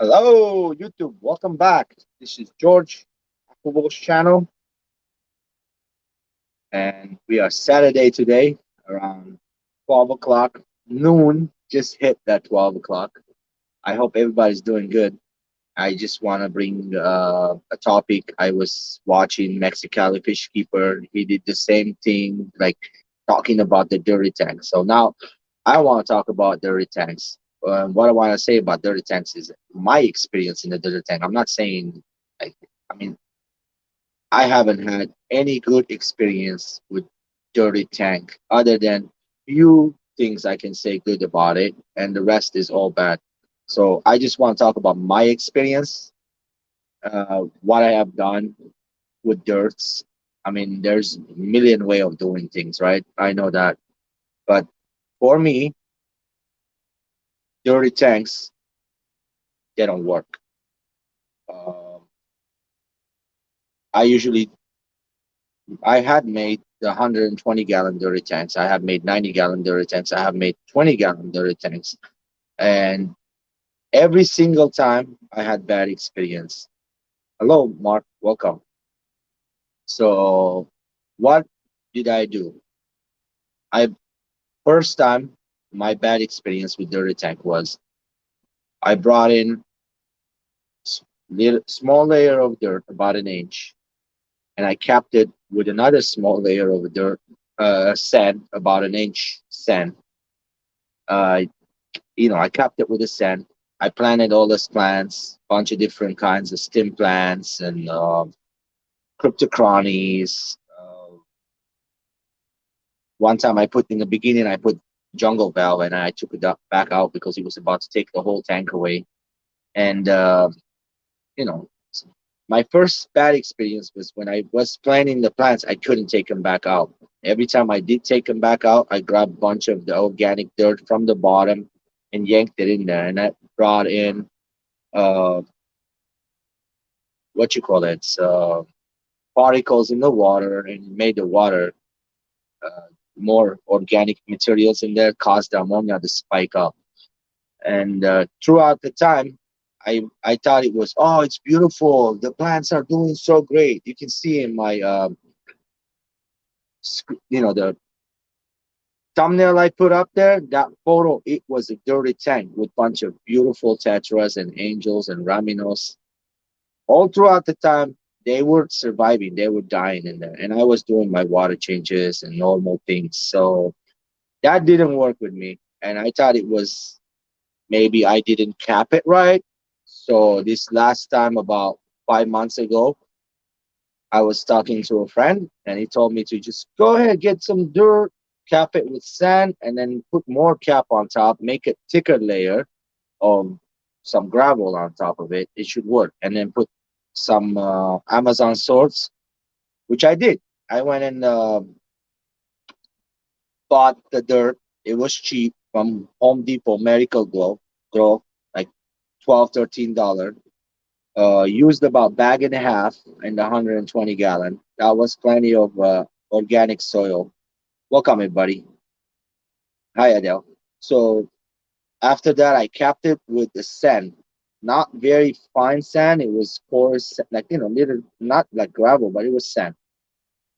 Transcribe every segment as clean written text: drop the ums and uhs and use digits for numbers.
Hello, YouTube. Welcome back. This is George Aquabo's channel, and we are Saturday today around 12 o'clock. Noon just hit that 12 o'clock. I hope everybody's doing good. I just want to bring a topic. I was watching Mexicali Fish Keeper. He did the same thing, like talking about the dirty tank. So now I want to talk about dirty tanks. What I want to say about dirty tanks is my experience in the dirty tank. I'm not saying, like, I mean, I haven't had any good experience with dirty tank other than few things I can say good about it, and the rest is all bad. So I just want to talk about my experience, what I have done with dirts. I mean, there's a million way of doing things, right? I know that, but for me, dirty tanks, they don't work. Um, I usually I had made the 120-gallon dirty tanks. I have made 90-gallon dirty tanks. I have made 20-gallon dirty tanks, and every single time I had bad experience. Hello, Mark. Welcome. So, what did I do? I First time my bad experience with dirty tank was I brought in small layer of dirt, about an inch, and I capped it with another small layer of dirt, sand, about an inch sand. Uh, I capped it with the sand. I planted all those plants, bunch of different kinds of stem plants and cryptocronies. One time I put in the beginning, I put jungle valve and I took it back out because he was about to take the whole tank away. And you know, my first bad experience was when I was planting the plants. I couldn't take them back out. Every time I did take them back out, I grabbed a bunch of the organic dirt from the bottom and yanked it in there, and that brought in uh, what you call it, particles in the water, and made the water uh, more organic materials in there, caused the ammonia to spike up. And throughout the time, I thought it was, oh, it's beautiful. The plants are doing so great. You can see in my the thumbnail I put up there, that photo, it was a dirty tank with bunch of beautiful tetras and angels and raminos. All throughout the time, they were surviving. They were dying in there, and I was doing my water changes and normal things. So that didn't work with me, and I thought it was maybe I didn't cap it right. So this last time, about 5 months ago, I was talking to a friend, and he told me to just go ahead, get some dirt, cap it with sand, and then put more cap on top, make a thicker layer of some gravel on top of it. It should work. And then put some Amazon swords, which I did. I went and bought the dirt. It was cheap from Home Depot, Miracle Grow, like 12, $13. Used about bag and a half and 120-gallon. That was plenty of organic soil. Welcome, everybody. Hi, Adele. So after that, I capped it with the sand, not very fine sand. It was coarse, like little, not like gravel, but it was sand,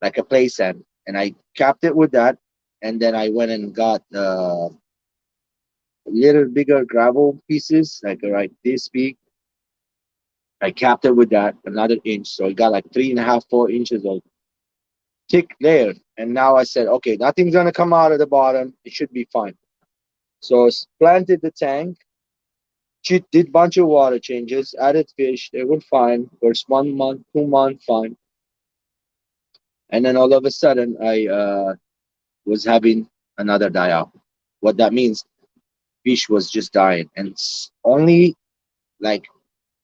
like a play sand. And I capped it with that, and then I went and got little bigger gravel pieces, like this big. I capped it with that, another inch, so it got like 3.5, 4 inches of thick layer. And now I said, okay, nothing's gonna come out of the bottom. It should be fine. So planted the tank. She did bunch of water changes, added fish. They were fine. First 1 month, 2 month, fine. And then all of a sudden, I was having another die out. What that means, fish was just dying, and it's only like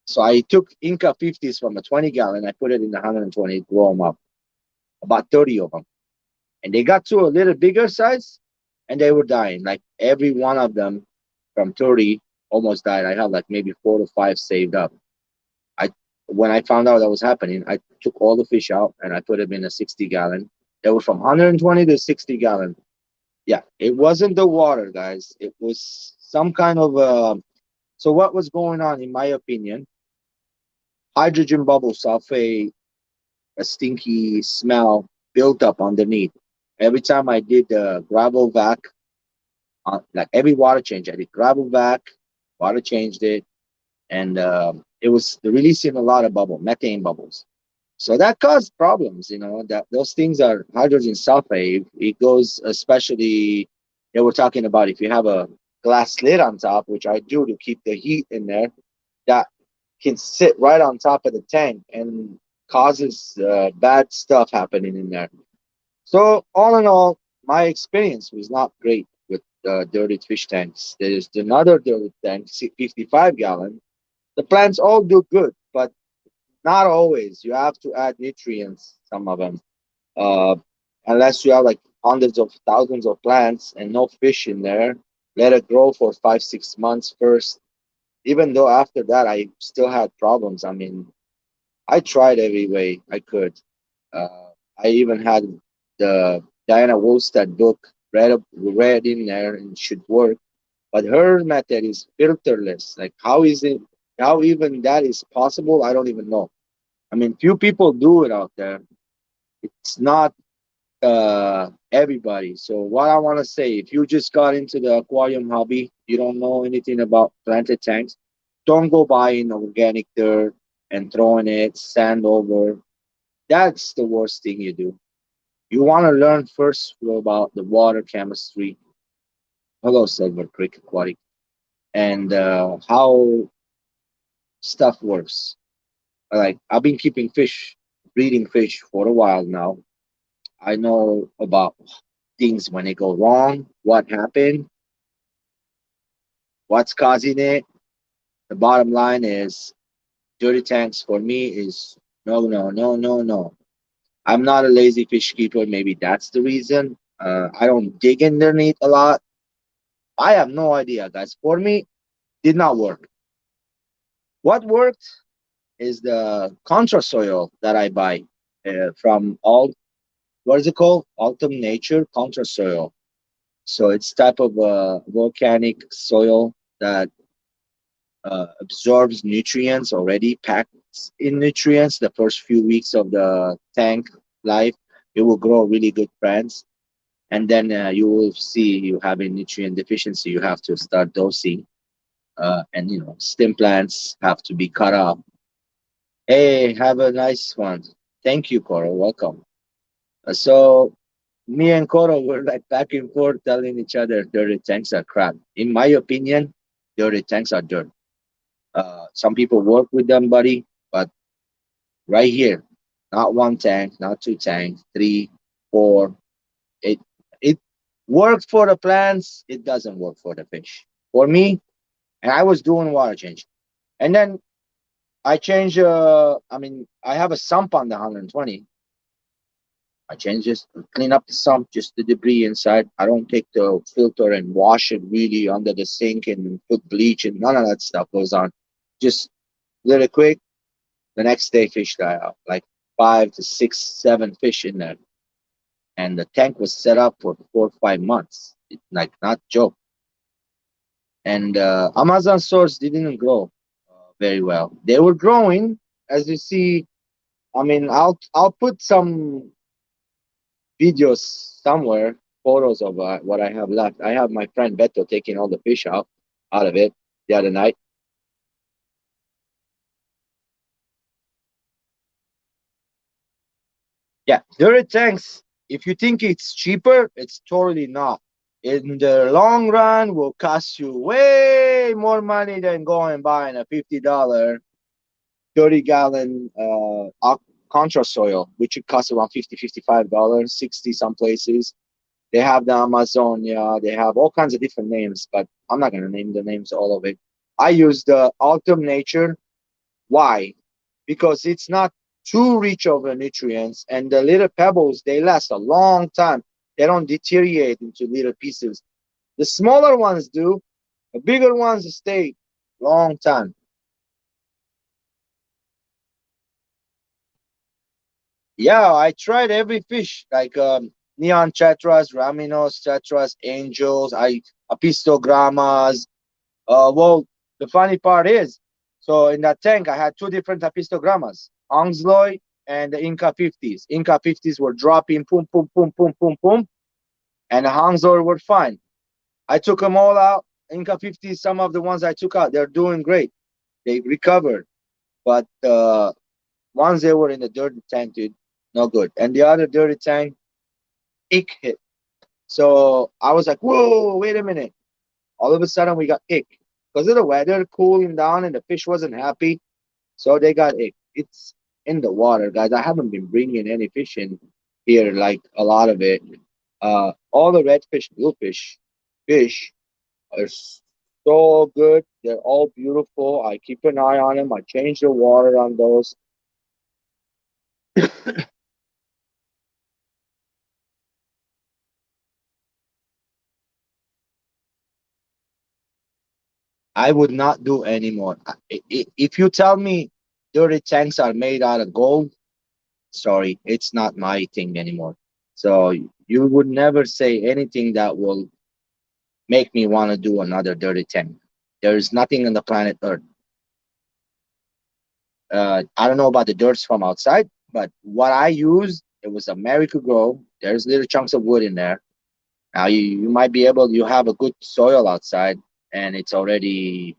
so. I took Inca 50s from a 20-gallon. I put it in the 120, grow them up, about 30 of them, and they got to a little bigger size, and they were dying. Like every one of them from 30 almost died. I had like maybe 4 to 5 saved up. I When I found out that was happening, I took all the fish out and I put them in a 60-gallon. They were from 120 to 60-gallon. Yeah, it wasn't the water, guys. It was some kind of So what was going on, in my opinion? Hydrogen bubbles of a stinky smell built up underneath. Every time I did the gravel vac, like every water change, I did gravel vac, water changed it, and it was releasing a lot of methane bubbles. So that caused problems, that those things are hydrogen sulfide. It goes, especially, they were talking about if you have a glass lid on top, which I do to keep the heat in there, that can sit right on top of the tank and causes bad stuff happening in there. So all in all, my experience was not great with dirty fish tanks. There's another dirty tank, 55 gallon. The plants all do good, but not always. You have to add nutrients, some of them. Uh, Unless you have like hundreds of thousands of plants and no fish in there, let it grow for 5, 6 months first. Even though after that I still had problems. I mean, I tried every way I could. I even had the Diana Wolstad book read in there and should work. But her method is filterless. Like, how is it? How even that is possible? I don't even know. I mean, few people do it out there. It's not everybody. So what I want to say, if you just got into the aquarium hobby, you don't know anything about planted tanks, don't go buying organic dirt and throwing it sand over. That's the worst thing you do. You want to learn first about the water chemistry. Hello, Silver Creek Aquatic, and how stuff works. Like, I've been keeping fish, breeding fish for a while now. I know about things when they go wrong, what happened, what's causing it. The bottom line is dirty tanks for me is no, no, no, no, no. I'm not a lazy fish keeper. Maybe that's the reason. I don't dig underneath a lot. I have no idea, guys. For me, did not work. What worked is the contra soil that I buy from all, what is it called? Altum Nature contra soil. So it's type of volcanic soil that absorbs nutrients already packed in nutrients the first few weeks of the tank life. It will grow really good plants, and then you will see you having nutrient deficiency. You have to start dosing, and stem plants have to be cut off. Hey, have a nice one. Thank you, Coral. Welcome. So me and Coral were like back and forth telling each other dirty tanks are crap. In my opinion, dirty tanks are dirt. Some people work with them, buddy, but right here, not one tank, not two tanks, three, four. It it worked for the plants. It doesn't work for the fish. For me, and I was doing water change, and then I change. I mean, I have a sump on the 120. I change just clean up the sump, just the debris inside. I don't take the filter and wash it really under the sink and put bleach and none of that stuff goes on. Just let it quick. The next day, fish die out, like 5 to 6, 7 fish in there, and the tank was set up for 4 or 5 months. Like, not joke. And Amazon stores didn't grow very well. They were growing, as you see. I mean, I'll put some videos somewhere, photos of what I have left. I have my friend Beto taking all the fish out of it the other night. Yeah, dirty tanks. If you think it's cheaper, it's totally not. In the long run, will cost you way more money than going and buying a $50 30-gallon contra soil, which would cost around $50, $55, 60 some places. They have the Amazonia, they have all kinds of different names, but I'm not gonna name the names all of it. I use the Altum Nature. Why? Because it's not too rich of the nutrients, and the little pebbles they last a long time. They don't deteriorate into little pieces. The smaller ones do. The bigger ones stay long time. Yeah, I tried every fish like neon chetras, raminos, chetras, angels, I apistogrammas. Well, The funny part is, so in that tank, I had two different apistogrammas, Onsloy and the Inca 50s. Inca 50s were dropping, boom, boom, boom, boom, boom, boom, and the Hangzhou were fine. I took them all out. Inca 50s, some of the ones I took out, they're doing great. They recovered. But once they were in the dirty tank, dude, no good. And the other dirty tank, ick hit. So I was like, whoa, wait a minute. All of a sudden, we got ick. Because of the weather cooling down and the fish wasn't happy. So they got ick. It's in the water, guys. I haven't been bringing any fish in here, like a lot of it. All the redfish, bluefish fish are so good. They're all beautiful. I keep an eye on them. I change the water on those. I would not do anymore. If you tell me dirty tanks are made out of gold, sorry, it's not my thing anymore. So you would never say anything that will make me want to do another dirty tank. There is nothing on the planet Earth. I don't know about the dirts from outside, but what I used, it was America Grow. There's little chunks of wood in there. Now you might be able, you have a good soil outside, and it's already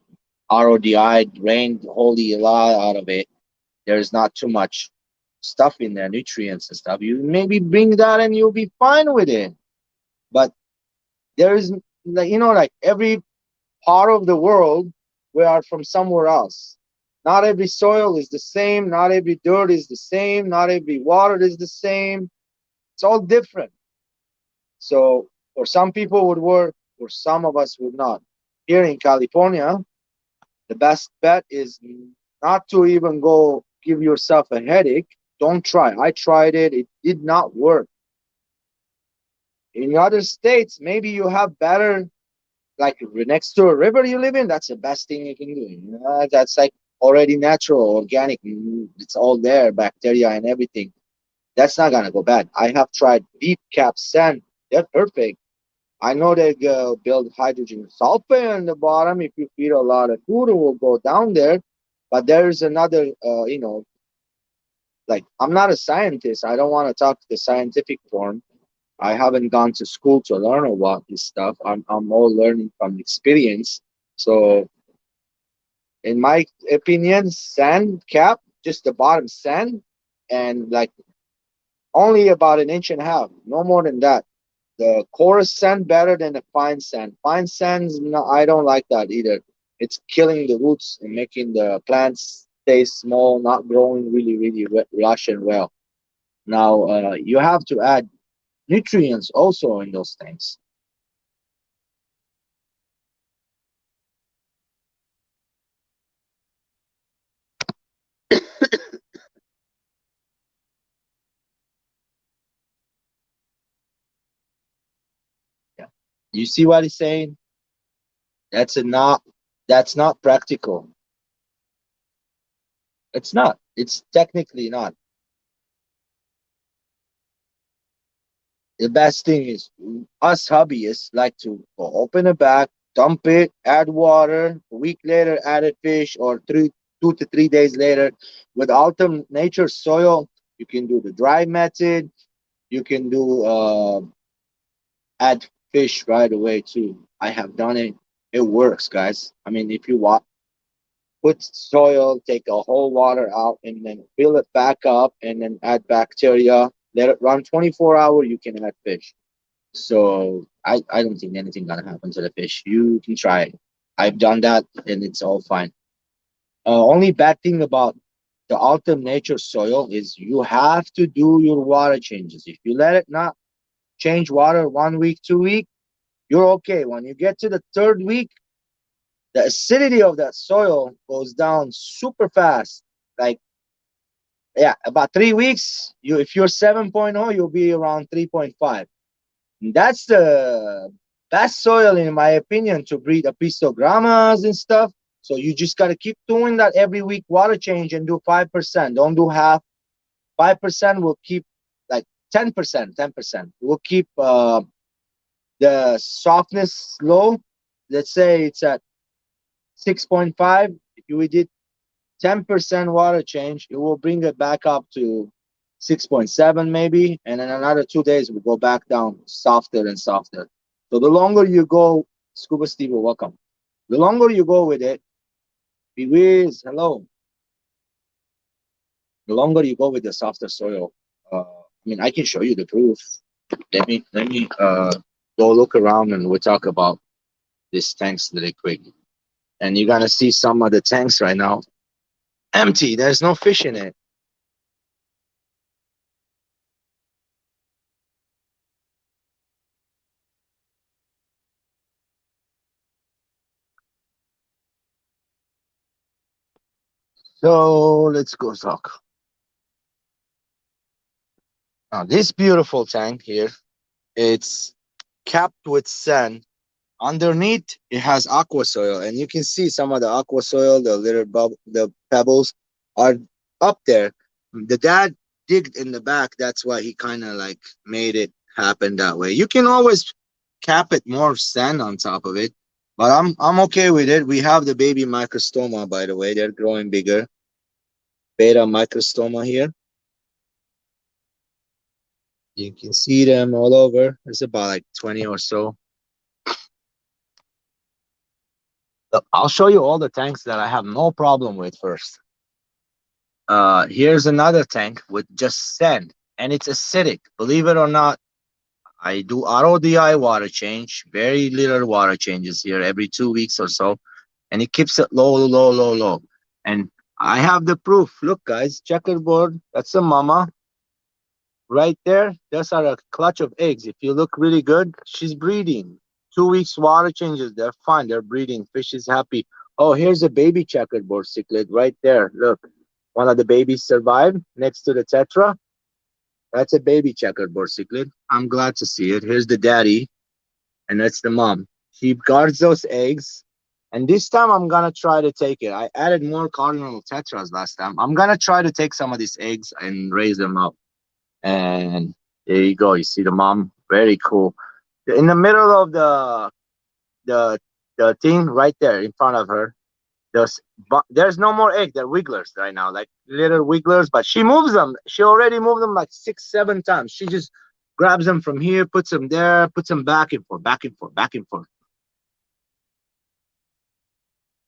RODI, drained wholly a lot out of it. There's not too much stuff in there, nutrients and stuff. You maybe bring that and you'll be fine with it. But there is, like, like every part of the world, we are from somewhere else. Not every soil is the same. Not every dirt is the same. Not every water is the same. It's all different. So for some people would work, for some of us would not. Here in California, the best bet is not to even go give yourself a headache. Don't try. I tried it. It did not work. In other states, maybe you have better, like next to a river you live in. That's the best thing you can do. That's like already natural, organic. It's all there, bacteria and everything. That's not gonna go bad. I have tried deep cap sand. They're perfect. I know they build hydrogen sulfide on the bottom. If you feed a lot of food, it will go down there. But there's another, like, I'm not a scientist. I don't want to talk the scientific form. I haven't gone to school to learn about this stuff. I'm all learning from experience. So, in my opinion, sand cap, just the bottom sand, and like only about an inch and a half, no more than that. The coarse sand better than the fine sand. Fine sands, no, I don't like that either. It's killing the roots and making the plants stay small, not growing really, really lush and well. Now, you have to add nutrients also in those things. Yeah. You see what he's saying? That's a not. That's not practical. It's not. It's technically not. The best thing is, us hobbyists like to go open a bag, dump it, add water. A week later, add a fish, or 2 to 3 days later, with Altum Nature soil, you can do the dry method. You can do add fish right away too. I have done it. It works, guys. I mean, if you want, put soil, take the whole water out, and then fill it back up, and then add bacteria. Let it run 24 hours. You can add fish. So I don't think anything gonna happen to the fish. You can try it. I've done that and it's all fine. Only bad thing about the Altum Nature soil is you have to do your water changes. If you let it not change water 1 week, 2 week, you're okay. When you get to the third week, the acidity of that soil goes down super fast. Like, yeah, about 3 weeks, you if you're 7.0, you'll be around 3.5. That's the best soil, in my opinion, to breed apistogrammas and stuff. So you just got to keep doing that every week, water change, and do 5%. Don't do half. 5% will keep, like 10%. 10% will keep the softness low. Let's say it's at 6.5. If we did 10% water change, it will bring it back up to 6.7 maybe, and in another 2 days we go back down softer and softer. So the longer you go, Scuba Steve, welcome. The longer you go with it, Bewiz, hello. The longer you go with the softer soil, I mean, I can show you the proof. Let me go look around and we'll talk about these tanks really quick. And you're gonna see some of the tanks right now empty. There's no fish in it. So let's go talk. Now this beautiful tank here, it's capped with sand. Underneath, it has aqua soil, and you can see some of the aqua soil, the little the pebbles are up there. The dad digged in the back, that's why he kind of like made it happen that way. You can always cap it more sand on top of it, but I'm okay with it. We have the baby microstoma, by the way, they're growing bigger. Beta microstoma here. You can see them all over. There's about like 20 or so. I'll show you all the tanks that I have no problem with first. Here's another tank with just sand, and it's acidic. Believe it or not, I do auto DI water change, very little water changes here every 2 weeks or so, and it keeps it low, low, low, low. And I have the proof. Look, guys, checkerboard. That's a mama right there. Those are a clutch of eggs. If you look really good, she's breeding. 2 weeks water changes, they're fine. They're breeding. Fish is happy. Oh, here's a baby checkerboard cichlid right there. Look, one of the babies survived next to the tetra. That's a baby checkerboard cichlid. I'm glad to see it. Here's the daddy, and that's the mom. She guards those eggs. And this time I'm gonna try to take it. I added more cardinal tetras last time. I'm gonna try to take some of these eggs and raise them up. And there you go. You see the mom. Very cool. In the middle of the the thing right there in front of her, there's no more egg. They're wigglers right now, like little wigglers. But she moves them. She already moved them like 6, 7 times. She just grabs them from here, puts them there, puts them back and forth, back and forth, back and forth.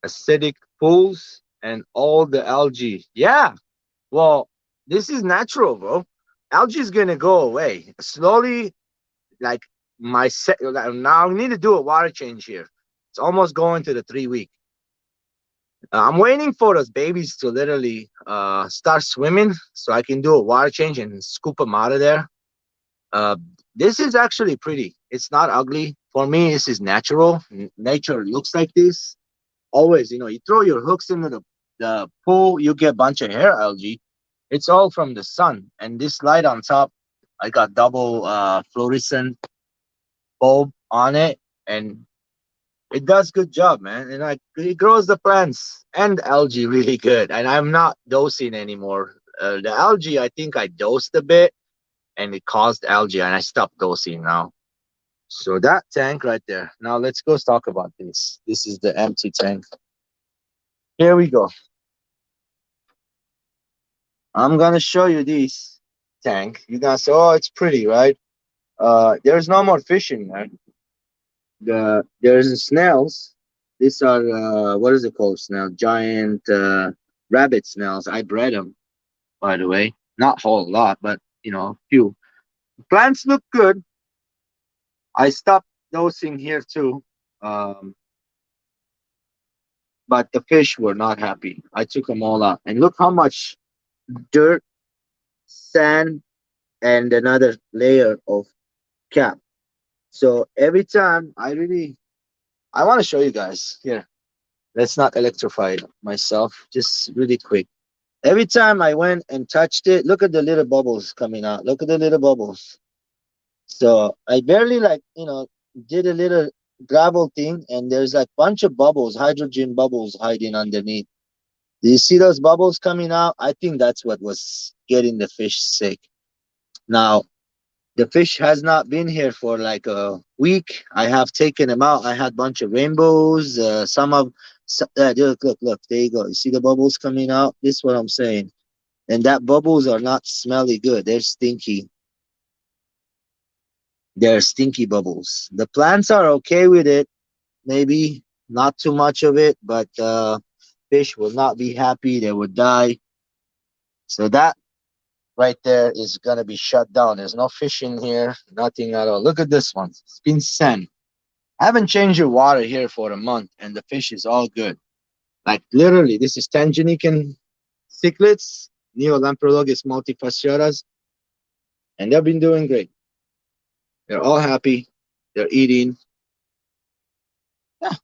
Acidic pools and all the algae. Yeah. Well, this is natural, bro. Algae is gonna go away slowly. Like now, I need to do a water change here. It's almost going to the 3 week. I'm waiting for those babies to literally start swimming so I can do a water change and scoop them out of there. Uh, this is actually pretty. It's not ugly. For me, this is natural. Nature looks like this. Always, you throw your hooks into the pool, you get a bunch of hair algae. It's all from the sun. And this light on top, I got double fluorescent bulb on it, and it does good job, man. And like it grows the plants and algae really good. And I'm not dosing anymore. The algae, I think I dosed a bit, and it caused algae, and I stopped dosing now. So that tank right there. Now let's go talk about this. This is the empty tank. Here we go. I'm gonna show you this tank. You're gonna say, "Oh, it's pretty, right?" There's no more fish in there. There's snails. These are what is it called? Snail, giant rabbit snails. I bred them, by the way. Not a whole lot, but a few. Plants look good. I stopped dosing here too, um, but the fish were not happy. I took them all out, and look how much dirt, sand, and another layer of cap. So every time I want to show you guys here. Let's not electrify myself. Just really quick. Every time I went and touched it, look at the little bubbles coming out. Look at the little bubbles. So I barely did a little gravel thing, and there's like bunch of bubbles, hydrogen bubbles hiding underneath. Do you see those bubbles coming out? I think that's what was getting the fish sick. Now, the fish has not been here for like a week. I have taken them out. I had a bunch of rainbows. Look, there you go. You see the bubbles coming out? This is what I'm saying. And that bubbles are not smelly good. They're stinky. They're stinky bubbles. The plants are okay with it, maybe not too much of it, but fish will not be happy. They would die. So that right there is gonna be shut down. There's no fish in here, nothing at all. Look at this one. It's been sand. I haven't changed your water here for a month, and the fish is all good. Like literally, this is Tanganyika cichlids, Neolamprologus multifasciatus, and they've been doing great. They're all happy. They're eating. Yeah,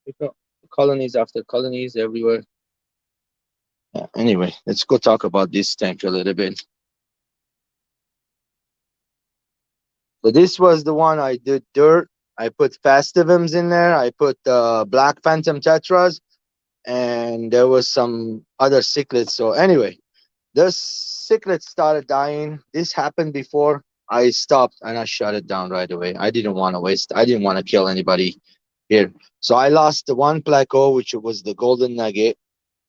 we got colonies after colonies everywhere. Yeah, anyway, let's go talk about this tank a little bit. So this was the one I did dirt. I put Fastivums in there. I put Black Phantom Tetras, and there was some other cichlids. So anyway, the cichlids started dying. This happened before. I stopped and I shut it down right away. I didn't want to waste. I didn't want to kill anybody here. So I lost the one placo, which was the golden nugget,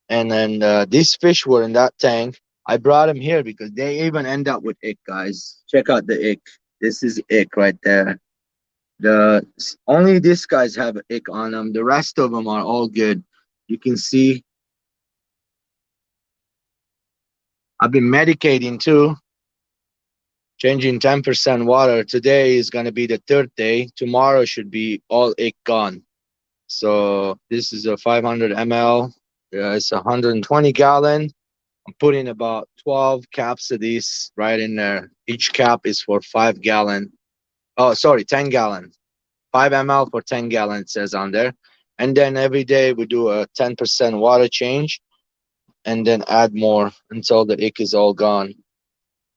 and then these fish were in that tank. I brought them here because they even end up with ick, guys. Check out the ick. This is ick right there. The only these guys have ick on them. The rest of them are all good. You can see I've been medicating too, changing 10% water. Today is going to be the third day. Tomorrow should be all ick gone. So this is a 500 ml. It's 120 gallon. I'm putting about 12 caps of these right in there. Each cap is for 5 gallon. Oh, sorry, 10 gallon. 5 ml for 10 gallon, it says on there. And then every day we do a 10% water change and then add more until the ick is all gone.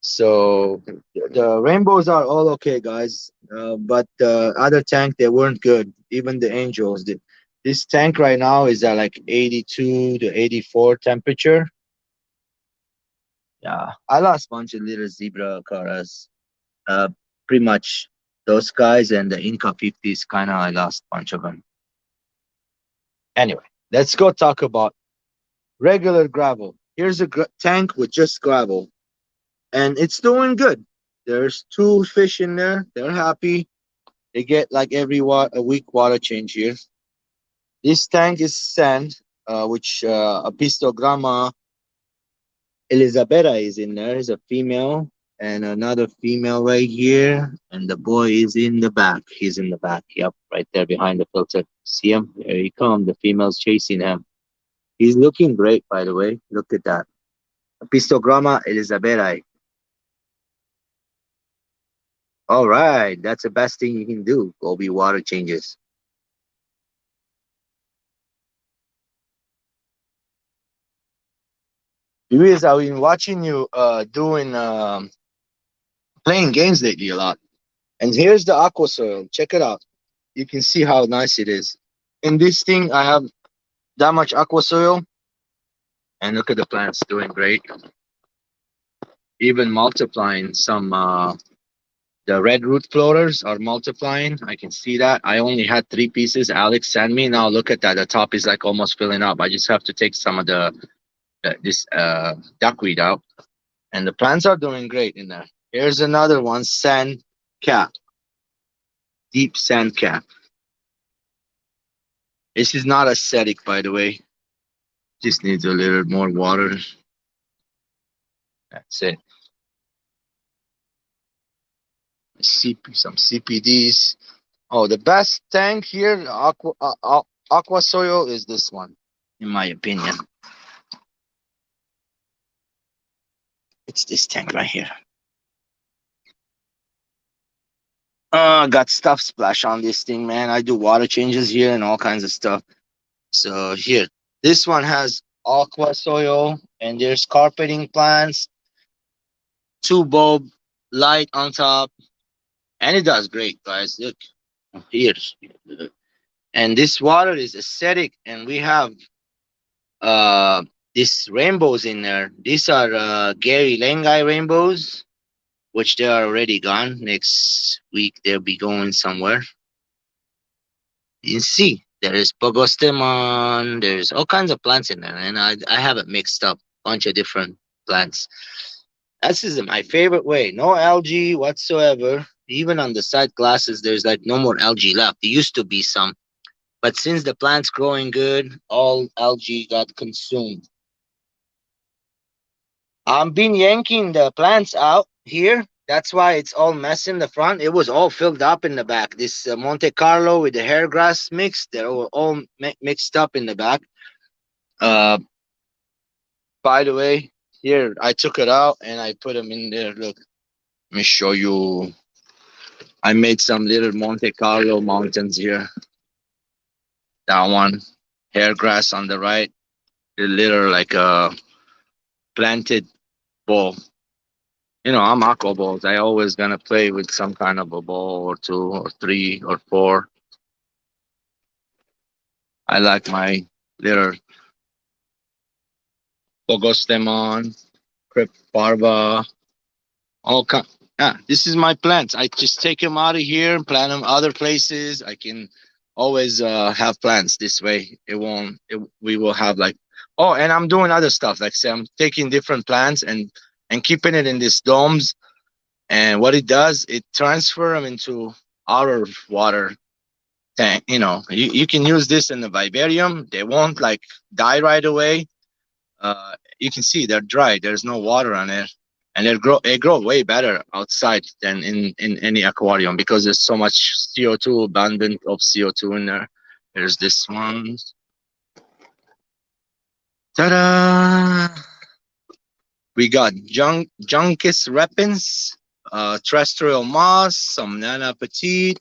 So the rainbows are all okay, guys. But the other tank, they weren't good. Even the angels. This tank right now is at like 82 to 84 temperature. Yeah, I lost a bunch of little zebra caras. Uh, Pretty much those guys and the Inca 50s, kind of, I lost a bunch of them. Anyway, let's go talk about regular gravel. Here's a tank with just gravel, and it's doing good. There's two fish in there. They're happy. They get like every a week water change here. This tank is sand, which Apistogramma Elizabetta is in there. Is a female, and another female right here, and the boy is in the back. He's in the back. Yep, right there behind the filter. See him? There he come. The female's chasing him. He's looking great, by the way. Look at that. Apistogramma Elizabetta. All right, that's the best thing you can do. Go be water changes. Luis, I've been watching you doing playing games lately a lot. And here's the aqua soil. Check it out. You can see how nice it is. In this thing, I have that much aqua soil, and look at the plants doing great. Even multiplying some. The red root floaters are multiplying. I can see that. I only had 3 pieces. Alex sent me. Now look at that. The top is like almost filling up. I just have to take some of this duckweed out, and the plants are doing great in there. Here's another one, sand cap, deep sand cap. This is not acidic, by the way. Just needs a little more water. That's it. Some CPDs. Oh, the best tank here, aqua soil, is this one, in my opinion. It's this tank right here. Got stuff splash on this thing, man. I do water changes here and all kinds of stuff. So here, this one has aqua soil, and there's carpeting plants, 2 bulb light on top, and it does great, guys. Look here, and this water is acidic, and we have uh these rainbows in there. These are Gary Lengai rainbows, which they are already gone. Next week they'll be going somewhere. You see, There is pogostemon. There's all kinds of plants in there, and I have it mixed up, bunch of different plants. This is my favorite way. No algae whatsoever. Even on the side glasses, there's like no more algae left. There used to be some, but since the plant's growing good, all algae got consumed. I've been yanking the plants out here. That's why it's all mess in the front. It was all filled up in the back. This Monte Carlo with the hair grass mix, they're all mixed up in the back. Uh, by the way, here I took it out and I put them in there. Look, let me show you. I made some little Monte Carlo mountains here. That one, hair grass on the right, the little like a planted ball. I'm aqua balls. I always gonna play with some kind of a ball or two or three or four. I like my little Pogostemon, Crypt Parva, all kind. Yeah, this is my plants. I just take them out of here and plant them other places. I can always have plants this way. It won't. We will have like. Oh, and I'm doing other stuff. Like say, I'm taking different plants and keeping it in these domes. And what it does, it transfer them into outer water tank. You can use this in the vivarium. They won't like die right away. You can see they're dry. There's no water on it, and they grow way better outside than in any aquarium because there's so much CO2, abundant of CO2 in there. There's this one. Ta-da! We got Juncus repens, terrestrial moss, some Nana petite,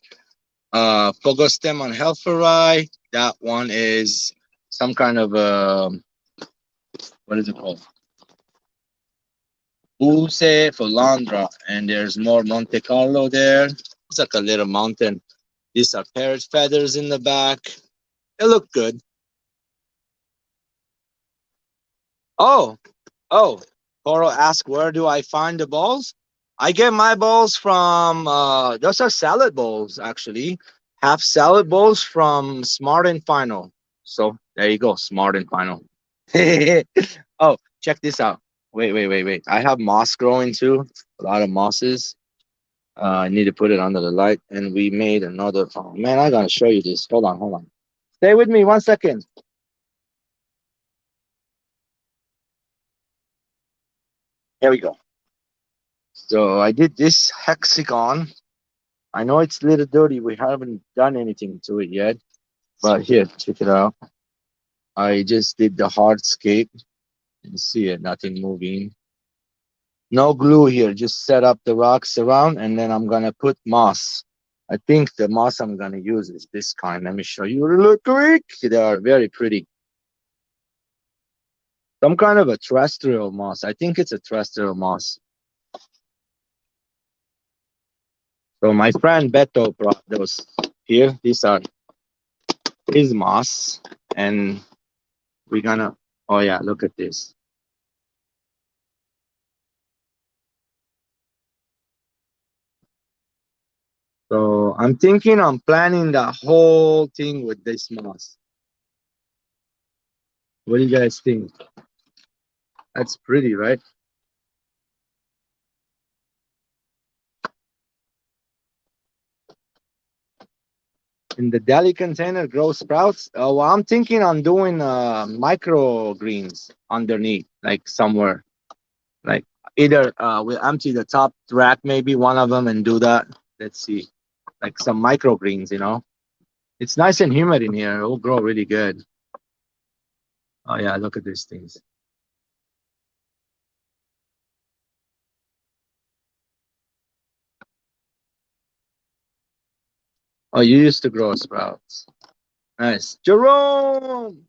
Pogostemon helferi. That one is some kind of what is it called? Use Folandra, and there's more Monte Carlo there. It's like a little mountain. These are parrot feathers in the back. They look good. Oh, oh. Coro asked, where do I find the balls? I get my balls from, those are salad bowls, actually. Half salad bowls from Smart and Final. So there you go, Smart and Final. Oh, check this out. Wait. I have moss growing too. A lot of mosses. I need to put it under the light. And we made another. Oh, man, I gotta show you this. Hold on. Stay with me 1 second. Here we go. So I did this hexagon. I know it's a little dirty. We haven't done anything to it yet. But here, check it out. I just did the hardscape. You see it, nothing moving. No glue here. Just set up the rocks around, and then I'm gonna put moss. I think the moss I'm gonna use is this kind. Let me show you real quick. They are very pretty. Some kind of a terrestrial moss. I think it's a terrestrial moss. So my friend Beto brought those here. These are his moss, and we're gonna. Oh yeah, look at this. So I'm thinking I'm planning the whole thing with this moss. What do you guys think? That's pretty, right? In the deli container, grow sprouts. Well, I'm thinking on doing microgreens underneath, like somewhere. Like either we'll empty the top rack, maybe one of them, and do that. Let's see, like some microgreens. It's nice and humid in here. It will grow really good. Oh yeah, look at these things. Oh, you used to grow sprouts. Nice. Jerome!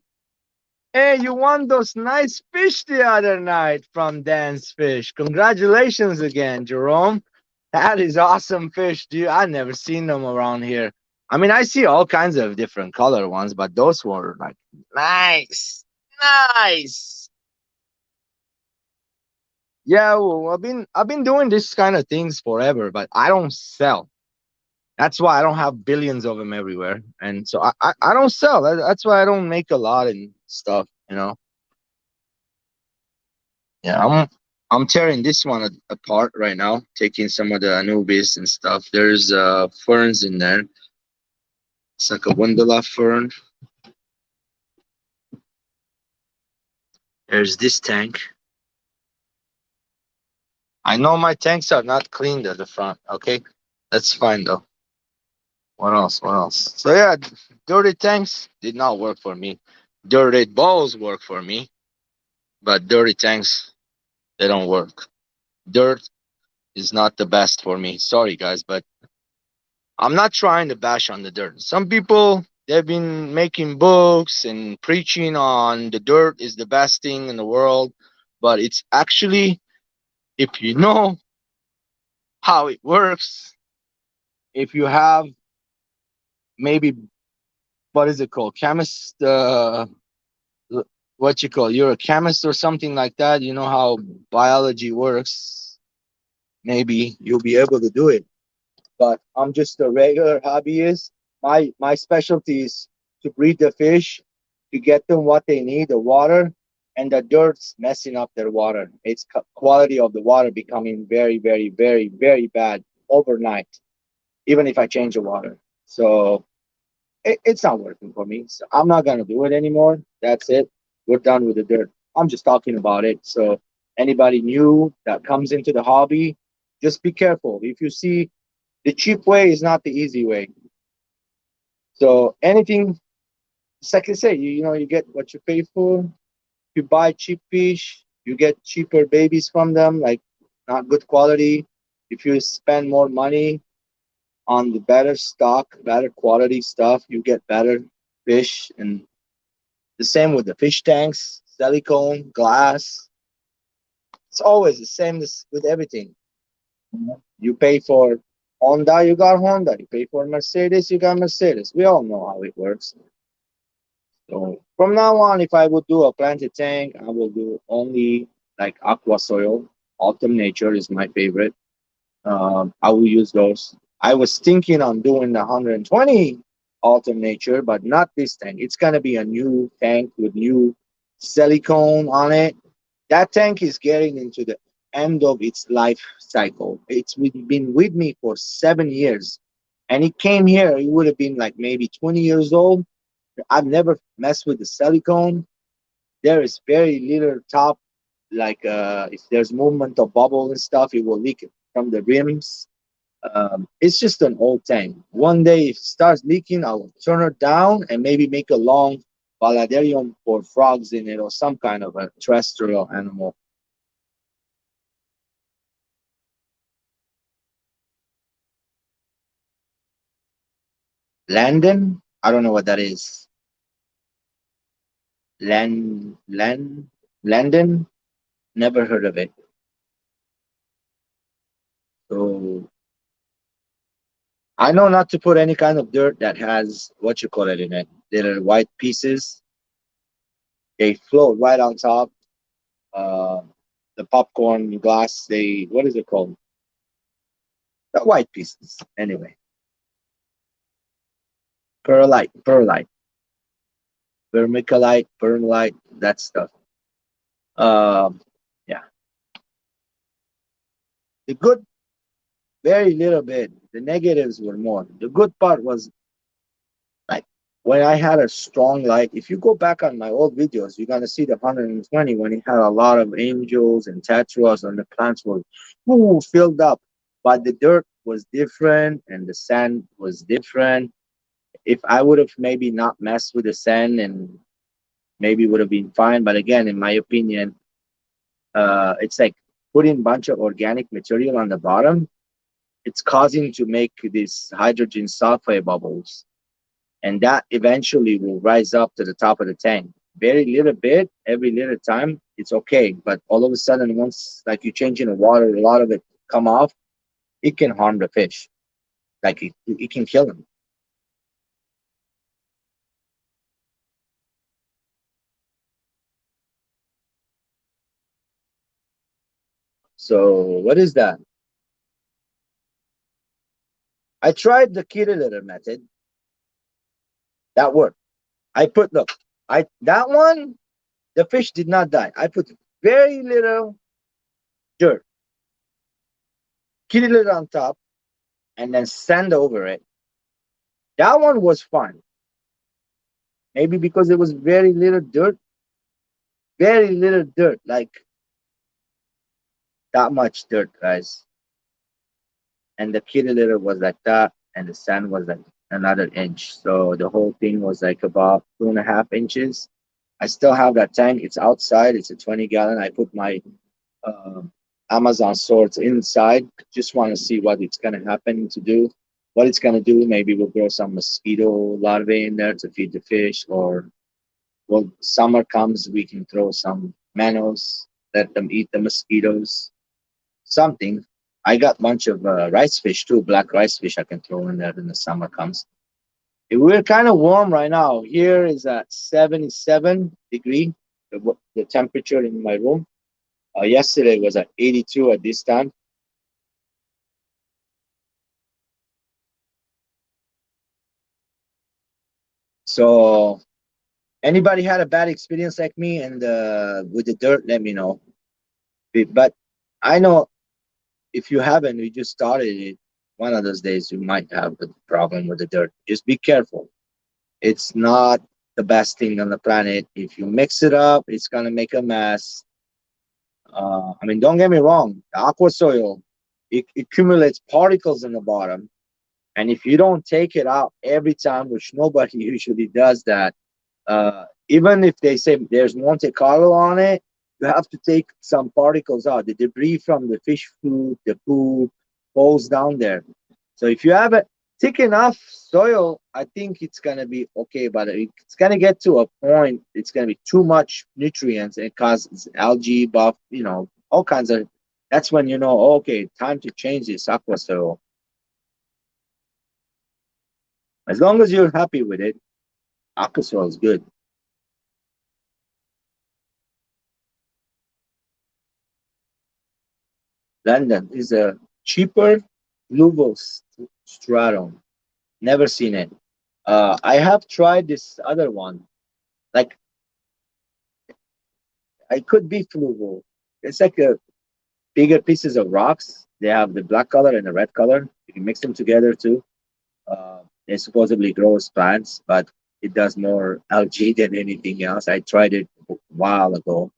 Hey, you won those nice fish the other night from Dance Fish. Congratulations again, Jerome. That is awesome fish, dude. I never seen them around here. I mean, I see all kinds of different color ones, but those were like nice. Nice. Yeah, well, I've been doing this kind of things forever, but I don't sell. That's why I don't have billions of them everywhere, and so I don't sell. That's why I don't make a lot and stuff. Yeah, I'm tearing this one apart right now, taking some of the Anubis and stuff. There's ferns in there. It's like a Wonderla fern. There's this tank. I know my tanks are not cleaned at the front. Okay, that's fine though. What else? What else? So yeah, dirty tanks did not work for me. Dirty balls work for me, but dirty tanks, they don't work. Dirt is not the best for me. Sorry guys, but I'm not trying to bash on the dirt. Some people, they've been making books and preaching on the dirt is the best thing in the world, but it's actually, if you know how it works, if you have maybe, what is it called, chemist, what you call, you're a chemist or something like that, you know how biology works, maybe you'll be able to do it. But I'm just a regular hobbyist. My specialty is to breed the fish, to get them what they need, the water, and the dirt's messing up their water. It's quality of the water becoming very, very, very, very bad overnight, even if I change the water. So it's not working for me. So I'm not gonna do it anymore. That's it. We're done with the dirt. I'm just talking about it. So anybody new that comes into the hobby, just be careful. If you see, the cheap way is not the easy way. So anything, it's like I say, you get what you pay for. If you buy cheap fish, you get cheaper babies from them, like not good quality. If you spend more money on the better stock, better quality stuff, you get better fish. And the same with the fish tanks, silicone, glass. It's always the same with everything. You pay for Honda, you got Honda. You pay for Mercedes, you got Mercedes. We all know how it works. So from now on, if I would do a planted tank, I will do only like aqua soil. Autumn nature is my favorite. I will use those. I was thinking on doing the 120 autumn nature, but not this tank. It's gonna be a new tank with new silicone on it. That tank is getting into the end of its life cycle. It's been with me for 7 years, and it came here. It would have been like maybe 20 years old. I've never messed with the silicone. There is very little top, like if there's movement of bubble and stuff, it will leak from the rims. It's just an old tank. One day, if it starts leaking, I'll turn it down and maybe make a long baladarium for frogs in it or some kind of a terrestrial animal. Landon? I don't know what that is. Landon? Never heard of it. So I know not to put any kind of dirt that has what you call it in it. Little white pieces. They float right on top. Uh, the popcorn glass. They, what is it called? The white pieces. Anyway, perlite, vermiculite, perlite. That stuff. Um, yeah. The good, very little bit. The negatives were more. The good part was like when I had a strong light. If you go back on my old videos, you're gonna see the 120 when it had a lot of angels and tetras and the plants were filled up. But the dirt was different and the sand was different. If I would have maybe not messed with the sand and maybe would have been fine. But again, in my opinion, it's like putting a bunch of organic material on the bottom. It's causing to make these hydrogen sulfide bubbles, and that eventually will rise up to the top of the tank. Very little bit, every little time, it's okay. But all of a sudden, once like you change in the water, a lot of it come off. It can harm the fish. Like it can kill them. So what is that? I tried the kitty litter method. That worked. I put look, I that one the fish did not die. I put very little dirt, kitty litter on top, and then sand over it. That one was fun. Maybe because it was very little dirt, like that much dirt, guys. And the kitty litter was like that, and the sand was like another inch. So the whole thing was like about 2.5 inches. I still have that tank. It's outside. It's a 20 gallon. I put my um Amazon swords inside. Just want to see what it's gonna happen to do. What it's gonna do? Maybe we'll grow some mosquito larvae in there to feed the fish, or well, summer comes, we can throw some minnows, let them eat the mosquitoes. Something. I got a bunch of rice fish too, black rice fish I can throw in there when the summer comes. We're kind of warm right now. Here is at 77 degree, the temperature in my room. Yesterday was at 82 at this time. So anybody had a bad experience like me and with the dirt, let me know. But I know if you haven't, you just started it. One of those days, you might have a problem with the dirt. Just be careful. It's not the best thing on the planet. If you mix it up, it's gonna make a mess. I mean, don't get me wrong. The aqua soil, it accumulates particles in the bottom, and if you don't take it out every time, which nobody usually does that, even if they say there's Monte Carlo on it, you have to take some particles out. The debris from the fish food, the poop, falls down there. So if you have a thick enough soil, I think it's gonna be okay. But it's gonna get to a point, it's gonna be too much nutrients and cause algae, buff, all kinds of. That's when you know, okay, time to change this aqua soil. As long as you're happy with it, aqua soil is good. London is a cheaper Luvo stratum. Never seen it. I have tried this other one. Like I could be Fluvo. It's like a bigger pieces of rocks. They have the black color and the red color. You can mix them together too. It supposedly grows plants, but it does more algae than anything else. I tried it a while ago.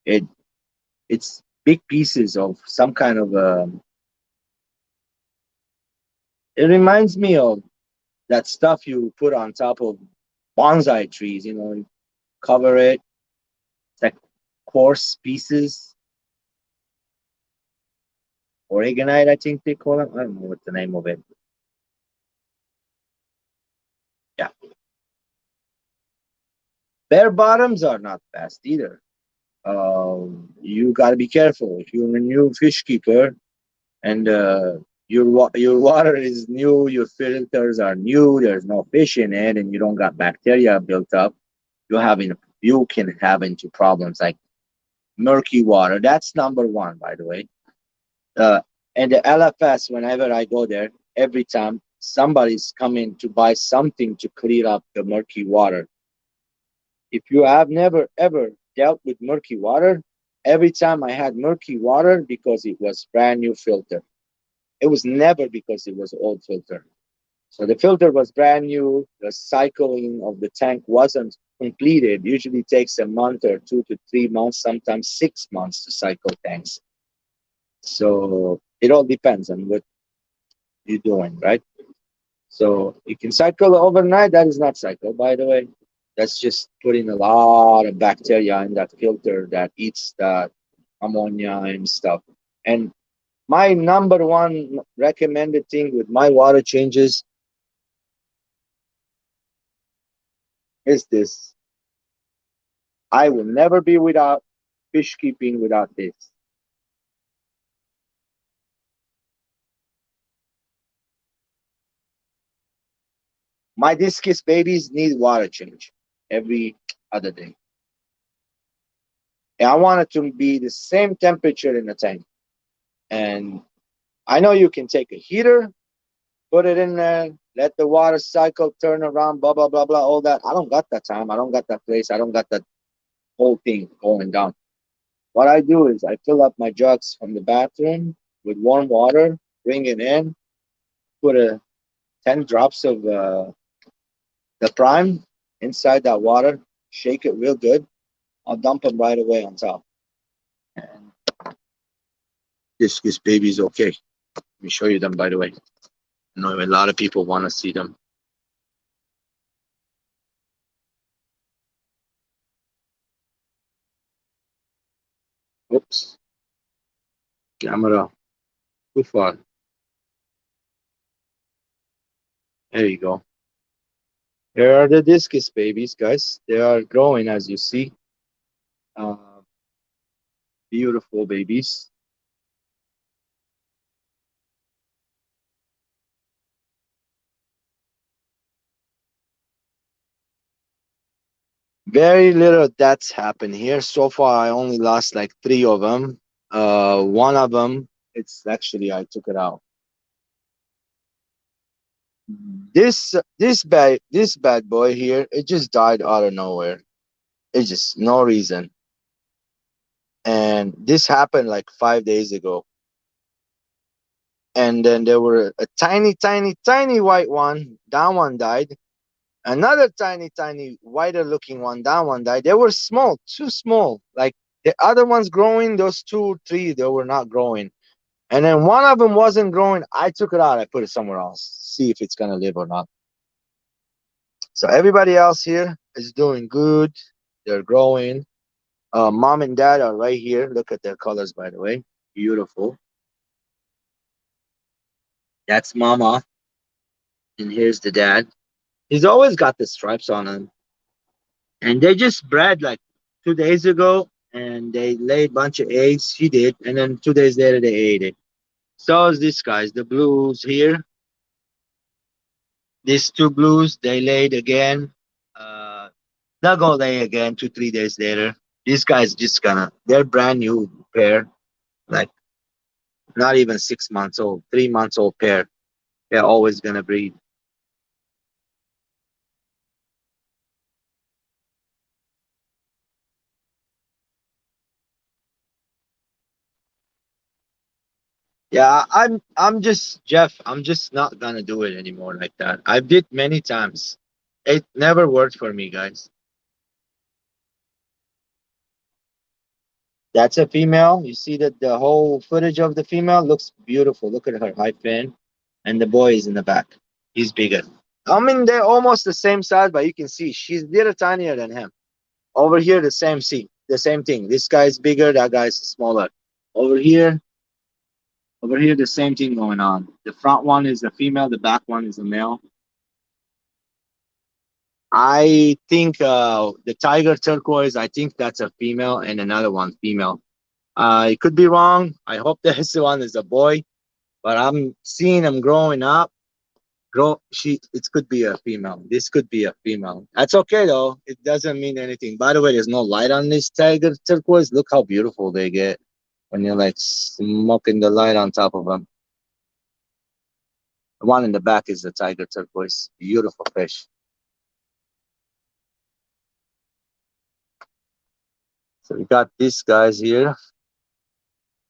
It it's big pieces of some kind of. It reminds me of that stuff you put on top of bonsai trees. You cover it. It's like coarse pieces, oregonite, I think they call it. I don't know what the name of it. Yeah, bare bottoms are not best either. You got to be careful if you're a new fish keeper and your water is new, your filters are new, there's no fish in it, and you don't got bacteria built up. You can have into problems like murky water. That's number one, by the way. Uh, and the LFS, whenever I go there, every time somebody's coming to buy something to clear up the murky water. If you have never ever dealt with murky water, every time I had murky water because it was brand new filter. It was never because it was old filter. So the filter was brand new. The cycling of the tank wasn't completed. Usually takes a month or 2 to 3 months, sometimes 6 months to cycle tanks. So it all depends on what you're doing, right? So you can cycle overnight. That is not cycle, by the way. That's just putting a lot of bacteria in that filter that eats the ammonia and stuff. And my number one recommended thing with my water changes is this. I will never be without fish keeping without this. My discus babies need water change every other day. And I want it to be the same temperature in the tank. And I know you can take a heater put it in there, let the water cycle turn around, blah blah blah blah, all that. I don't got that time. I don't got that place. I don't got that whole thing going down. What I do is I fill up my jugs from the bathroom with warm water, bring it in, put a 10 drops of the prime inside that water, shake it real good. I'll dump them right away on top. And this baby is okay. Let me show you them, by the way. I know a lot of people want to see them. Oops, camera too far. There you go. Here are the discus babies, guys. They are growing, as you see. Uh, Beautiful babies. Very little deaths happen here. So far, I only lost like three of them. One of them, it's actually I took it out. This bad boy here, it just died out of nowhere. It's just no reason. And this happened like 5 days ago. And then there were a tiny, tiny, tiny white one. That one died. Another tiny, tiny, whiter looking one. That one died. They were small, too small. Like the other ones growing, those two, three, they were not growing. And then one of them wasn't growing. I took it out. I put it somewhere else. See if it's gonna live or not. So everybody else here is doing good. They're growing. Mom and dad are right here. Look at their colors, by the way. Beautiful. That's mama, and here's the dad. He's always got the stripes on him, and they just bred like 2 days ago, and they laid a bunch of eggs. She did, and then 2 days later they ate it. So is this guys, the blues here. These two blues, they laid again. They'll go lay again 2 3 days later. These guys just gonna, they're brand new pair, like not even 6 months old, 3 months old pair. They're always gonna breed. Yeah, I'm just Jeff. I'm just not gonna do it anymore like that. I've did many times. It never worked for me, guys. That's a female. You see that the whole footage of the female looks beautiful. Look at her high fin, and the boy is in the back. He's bigger. I mean, they're almost the same size, but you can see she's a little tinier than him. Over here, the same thing. This guy's bigger, that guy's smaller. Over here, over here, the same thing going on. The front one is a female, the back one is a male. I think the tiger turquoise, I think that's a female, and another one female. I could be wrong. I hope this one is a boy, but I'm seeing him growing up. It could be a female. This could be a female. That's okay though. It doesn't mean anything. By the way, there's no light on this tiger turquoise. Look how beautiful they get when you're like smoking the light on top of them. The one in the back is the tiger turquoise. Beautiful fish. So we got these guys here,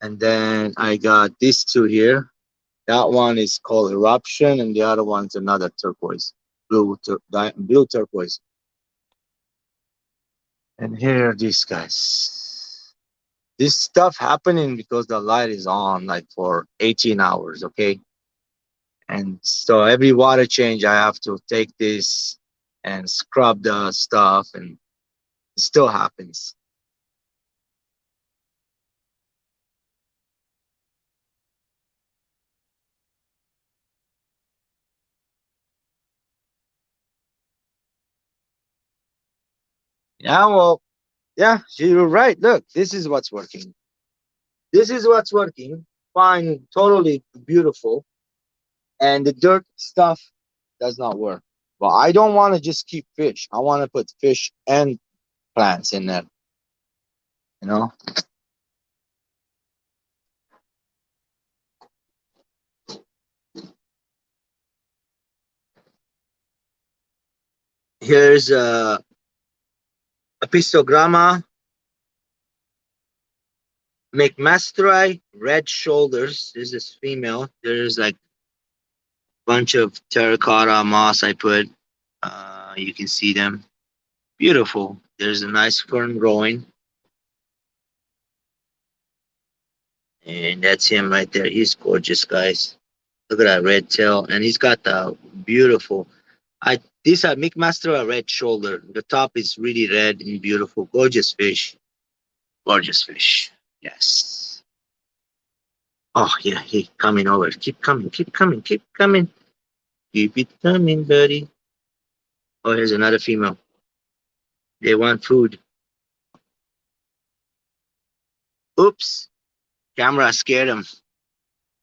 and then I got these two here. That one is called eruption, and the other one's another turquoise, blue turquoise. And here are these guys. This stuff happening because the light is on like for 18 hours, okay? And so every water change, I have to take this and scrub the stuff, and it still happens. Yeah, well, yeah, you're right. Look, this is what's working. This is what's working. Fine, totally beautiful. And the dirt stuff does not work. Well, I don't want to just keep fish. I want to put fish and plants in there, you know? Here's a pistogramma McMasterai, red shoulders. This is female. There's like bunch of terracotta moss I put. You can see them. Beautiful. There's a nice fern growing. And that's him right there. He's gorgeous, guys. Look at that red tail. And he's got the beautiful. I These are McMaster a red shoulder. The top is really red and beautiful. Gorgeous fish. Gorgeous fish. Yes. Oh yeah, he coming over. Keep coming, keep coming, keep coming. Keep it coming, buddy. Oh, here's another female. They want food. Oops. Camera scared them.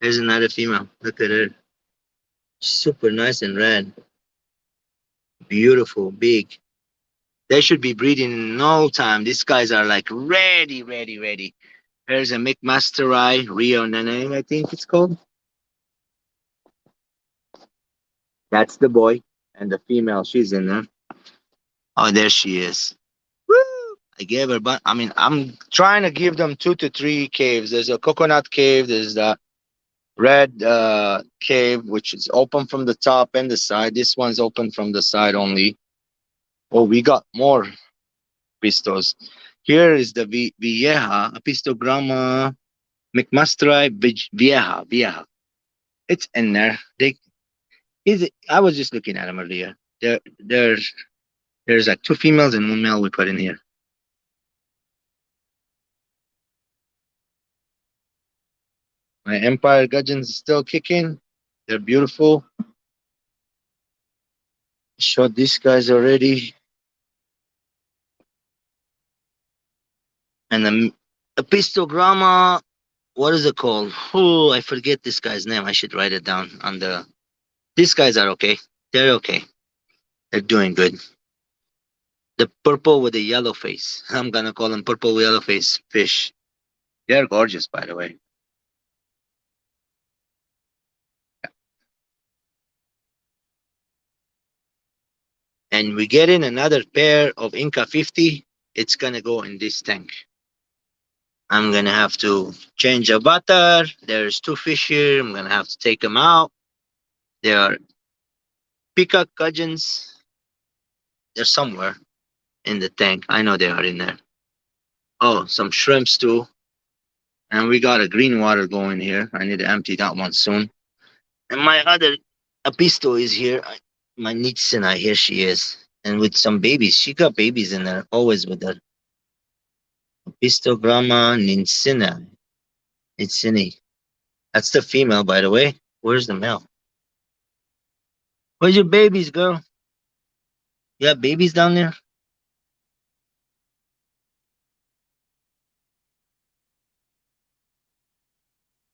Here's another female. Look at her. Super nice and red. Beautiful, big. They should be breeding in no time. These guys are like ready, ready, ready. Here's a McMasterai Rio Nene, I think it's called. That's the boy. And the female, she's in there. Oh, there she is. Woo! I gave her, but I mean, I'm trying to give them 2 to 3 caves. There's a coconut cave. There's the red cave, which is open from the top and the side. This one's open from the side only. Oh, we got more pistos. Here is the Vieja, a pistogramma McMasterai Vieja. It's in there. I was just looking at them earlier. There's like 2 females and 1 male we put in here. My Empire Gudgeons is still kicking. They're beautiful. Shot these guys already. And a pistogramma, what is it called? Oh, I forget this guy's name. I should write it down on the. These guys are okay. They're okay. They're doing good. The purple with the yellow face. I'm gonna call them purple with yellow face fish. They're gorgeous, by the way. And we get in another pair of Inca 50. It's gonna go in this tank. I'm gonna have to change a butter. There's 2 fish here. I'm gonna have to take them out. They are peacock gudgeons. They're somewhere in the tank. I know they are in there. Oh, some shrimps too. And we got a green water going here. I need to empty that one soon. And my other apisto is here. My Nitsina, here she is. And with some babies. She got babies in there, always with her. Apistogramma Ninsina. Nitsini. That's the female, by the way. Where's the male? Where's your babies, girl? You have babies down there?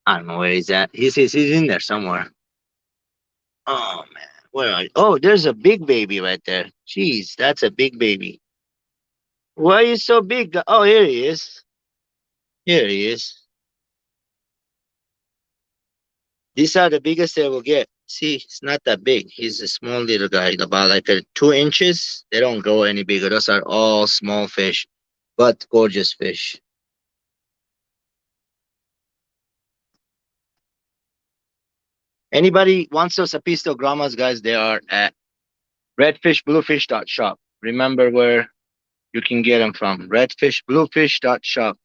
I don't know where he's at. He's in there somewhere. Oh man, where are you? Oh, there's a big baby right there. Jeez, that's a big baby. Why are you so big? Oh, here he is. Here he is. These are the biggest they will get. See, it's not that big. He's a small little guy, about like 2 inches. They don't grow any bigger. Those are all small fish, but gorgeous fish. Anybody wants those apistogrammas, guys? They are at redfishbluefish.shop. Remember where you can get them from. Redfishbluefish.shop.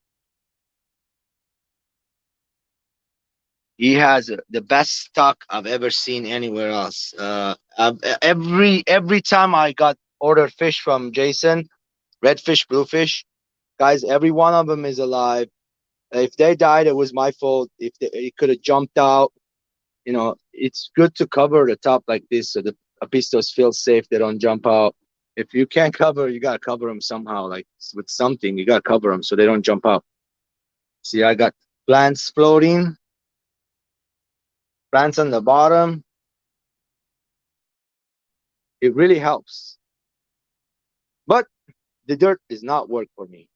He has the best stock I've ever seen anywhere else. Every time I got ordered fish from Jason, redfish, bluefish, guys, every one of them is alive. If they died, it was my fault. If it could have jumped out, it's good to cover the top like this so the apistos feel safe. They don't jump out. If you can't cover, you gotta cover them somehow, like with something. You gotta cover them so they don't jump out. See, I got plants floating. Plants on the bottom. It really helps. But the dirt does not work for me.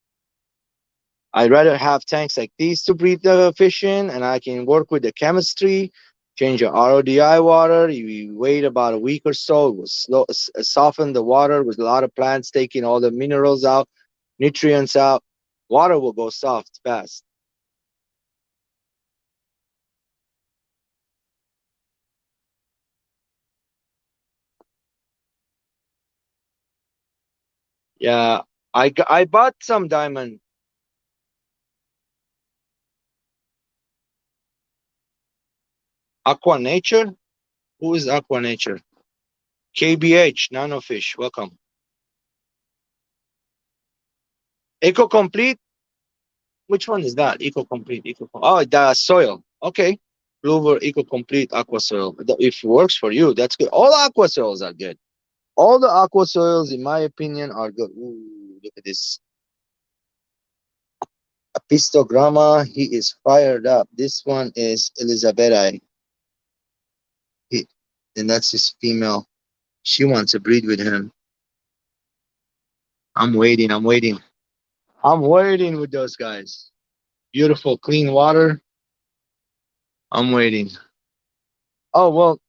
I'd rather have tanks like these to breed the fish in, and I can work with the chemistry. Change your RODI water. You wait about a week or so. It will soften the water with a lot of plants taking all the minerals out, nutrients out. Water will go soft fast. Yeah, I bought some diamond. Aqua Nature. Who is Aqua Nature? KBH Nanofish. Welcome. Eco Complete. Which one is that? Eco Complete. Oh, the soil. Okay. Clover Eco Complete Aqua Soil. If it works for you, that's good. All aqua soils are good. All the aqua soils, in my opinion, are good. Ooh, look at this. Apistogramma, he is fired up. This one is Elizabeth. He, and that's his female. She wants to breed with him. I'm waiting. I'm waiting with those guys. Beautiful, clean water. I'm waiting. Oh, well,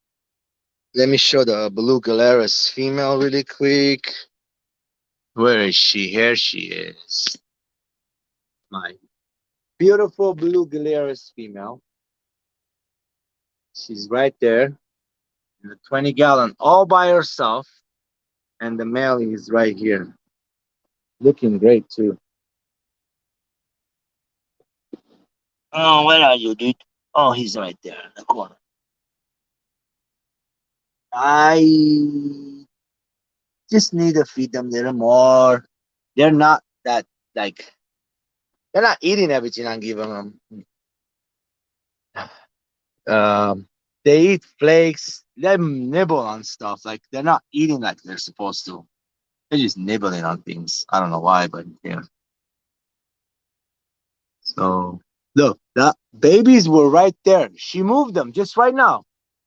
let me show the blue Galeras female really quick. Where is she? Here she is. My beautiful blue Galeras female. She's right there in the 20-gallon all by herself. And the male is right here. Looking great too. Oh, where are you, dude? Oh, he's right there in the corner. I just need to feed them a little more. They're not that like they're not eating everything I'm giving them. Um, they eat flakes. They nibble on stuff. Like they're not eating like they're supposed to. They're just nibbling on things. I don't know why, but yeah. So look, the babies were right there. She moved them just right now.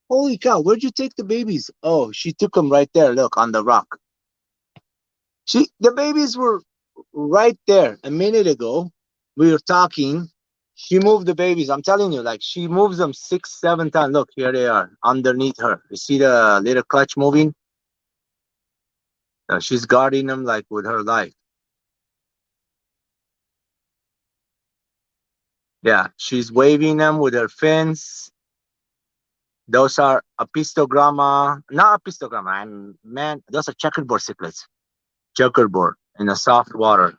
Holy cow! Where'd you take the babies? Oh, she took them right there. Look on the rock. The babies were right there a minute ago. We were talking. She moved the babies. I'm telling you, like she moves them 6, 7 times. Look, here they are underneath her. You see the little clutch moving? She's guarding them like with her life. Yeah, she's waving them with her fins. Those are apistogramma, not apistogramma. I'm man. Those are checkerboard cichlids. Checkerboard in the soft water.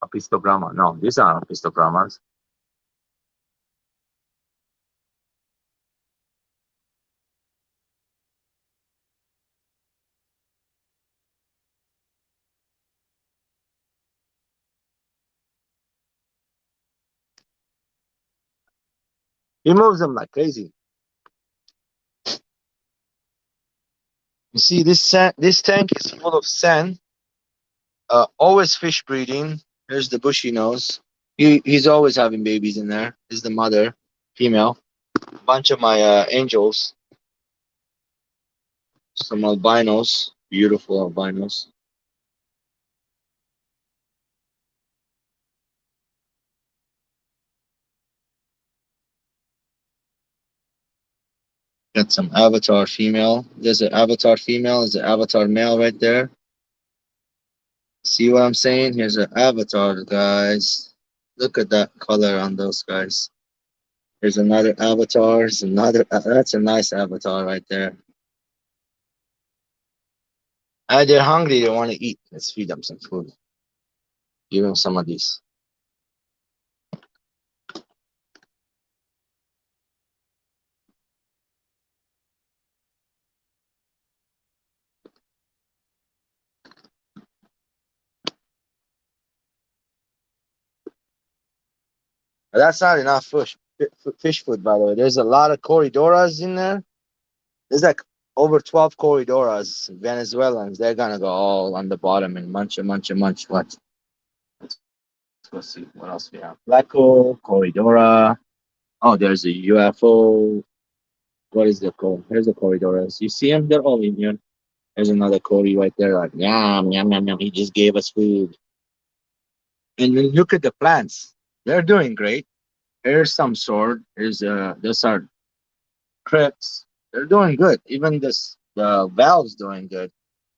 Apistogramma. No, these are apistogrammas. He moves them like crazy. You see, this tank is full of sand. Always fish breeding. Here's the bushy nose. He's always having babies in there. This is the mother, female. A bunch of my angels. Some albinos. Beautiful albinos. Got some avatar female. There's an avatar female. There's an avatar male right there. See what I'm saying? Here's an avatar, guys. Look at that color on those guys. There's another avatar. There's another. That's a nice avatar right there. They're hungry. They want to eat. Let's feed them some food. Give them some of these. But that's not enough fish food, by the way. There's a lot of corridoras in there. There's like over 12 corridoras, Venezuelans. They're gonna go all on the bottom and munch and munch and munch. What? Let's go see what else we have. Blacko, corridora. Oh, there's a UFO. What is the code? Here's the corridoras. You see them? They're all immune. There's another Cory right there, like yum yum yum yum. He just gave us food. And then look at the plants. They're doing great. Here's some sword. Here's those are Crips, they're doing good. Even this the valve's doing good.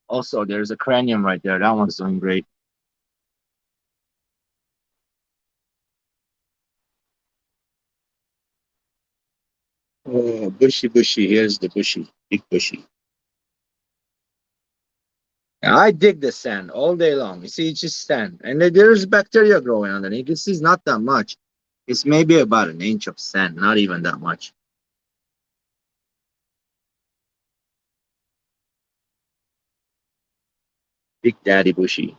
Also, there's a cranium right there. That one's doing great. Oh, bushy, bushy. Here's the bushy, big bushy. I dig the sand all day long. You see, it's just sand, and there's bacteria growing underneath. This is not that much. It's maybe about an inch of sand, not even that much. Big Daddy Bushy.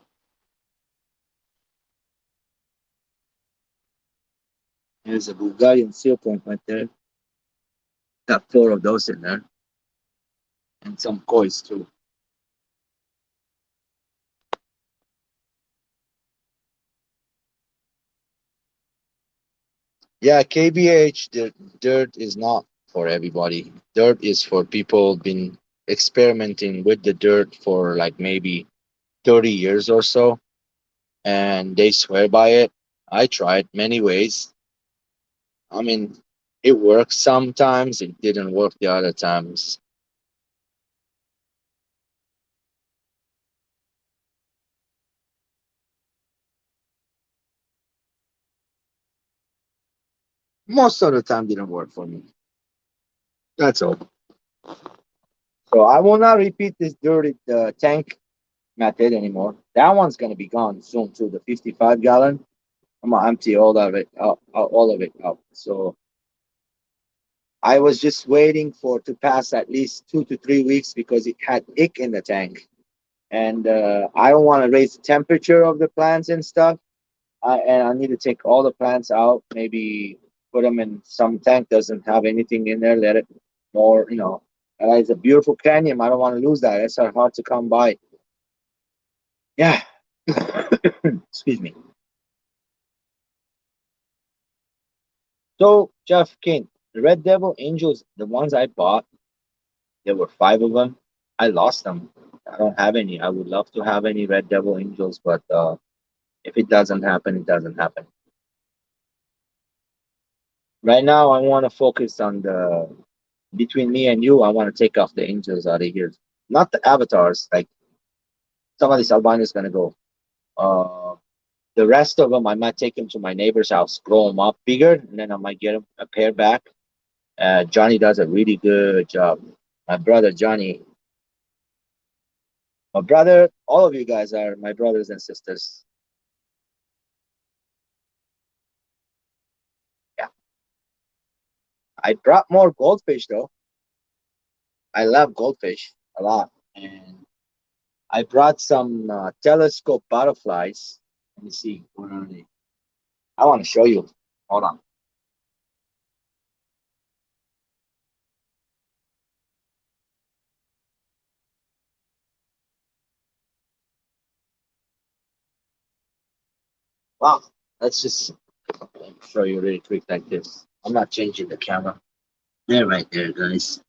There's a Bulgarian seal point right there. Got four of those in there, and some coins too. Yeah, KBH, the dirt is not for everybody. Dirt is for people been experimenting with the dirt for like maybe 30 years or so, and they swear by it. I tried many ways. I mean, it works sometimes, it didn't work the other times. Most of the time didn't work for me. That's all. So I will not repeat this dirty tank method anymore. That one's gonna be gone soon too. The 55-gallon. I'm gonna empty all of it out. So I was just waiting for to pass at least 2 to 3 weeks because it had ick in the tank, and I don't want to raise the temperature of the plants and stuff. And I need to take all the plants out, maybe put them in some tank doesn't have anything in there. Let it more, it's a beautiful canyon. I don't want to lose that. It's hard to come by. Yeah. Excuse me. So Jeff King, the Red Devil Angels, the ones I bought, there were five of them. I lost them. I don't have any. I would love to have any Red Devil Angels, but if it doesn't happen, it doesn't happen. Right now, I want to focus on the between me and you. I want to take off the Angels out of here, not the avatars. Like some of these albinos gonna go. Uh, the rest of them, I might take them to my neighbor's house, grow them up bigger, and then I might get them a pair back. Johnny does a really good job. My brother Johnny, my brother, all of you guys are my brothers and sisters. Yeah, I brought more goldfish though. I love goldfish a lot, and I brought some telescope butterflies. Let me see, what are they? I want to show you. Hold on. Wow, let's just show you really quick like this. I'm not changing the camera. They're right there, guys.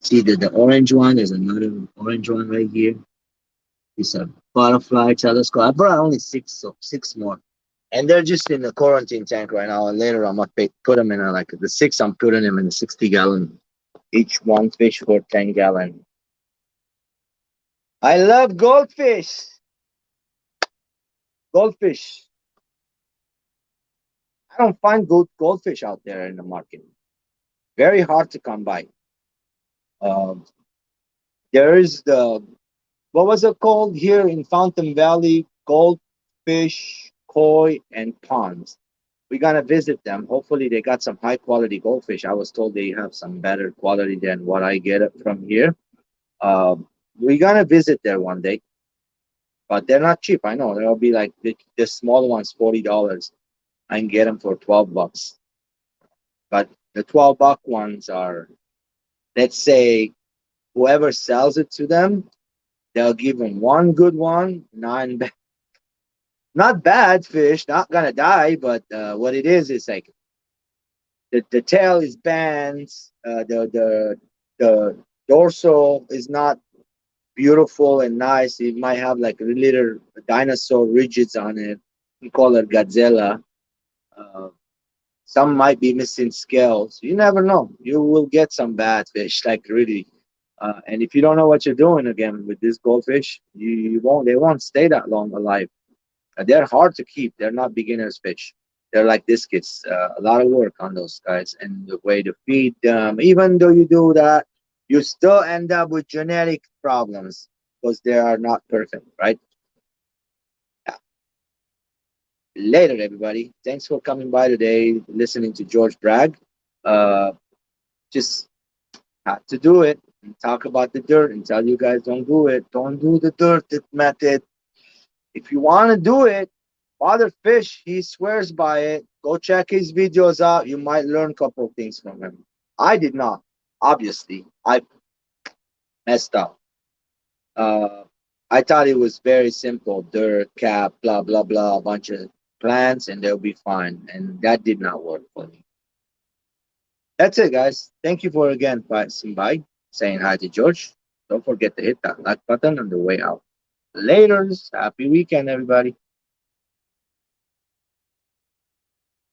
See the orange one? There's another orange one right here. It's a butterfly telescope. I brought only six, so six more. And they're just in the quarantine tank right now. And later I'm gonna put them in a, like the six. I'm putting them in a 60-gallon each one fish for 10-gallon. I love goldfish. Goldfish. I don't find good goldfish out there in the market. Very hard to come by. Um, there is the what was it called here in Fountain Valley? Goldfish, koi, and ponds. We're gonna visit them. Hopefully, they got some high quality goldfish. I was told they have some better quality than what I get it from here. We're gonna visit there one day, but they're not cheap. I know they'll be like the small ones, $40. I can get them for $12, but the 12 buck ones are, let's say, whoever sells it to them, they'll give them one good one, nine not bad fish, not gonna die, but what it is like the tail is bent, the dorsal is not beautiful and nice. It might have like little dinosaur ridges on it. We call it gazella. Uh, Some might be missing scales. You never know. You will get some bad fish, like really. And if you don't know what you're doing again with this goldfish, you won't. They won't stay that long alive. They're hard to keep. They're not beginners fish. They're like biscuits. A lot of work on those guys, and the way to feed them. Even though you do that, you still end up with genetic problems because they are not perfect, right? Yeah. Later, everybody. Thanks for coming by today, listening to George brag. Uh, just had to do it and talk about the dirt and tell you guys don't do it. Don't do the dirt method. If you want to do it, Father Fish, he swears by it. Go check his videos out. You might learn a couple of things from him. I did not. Obviously, I messed up. Uh, I thought it was very simple: dirt, cap, blah blah blah, a bunch of plants, and they'll be fine. And that did not work for me. That's it, guys. Thank you for again passing by, saying hi to George. Don't forget to hit that like button on the way out. Laters. Happy weekend, everybody.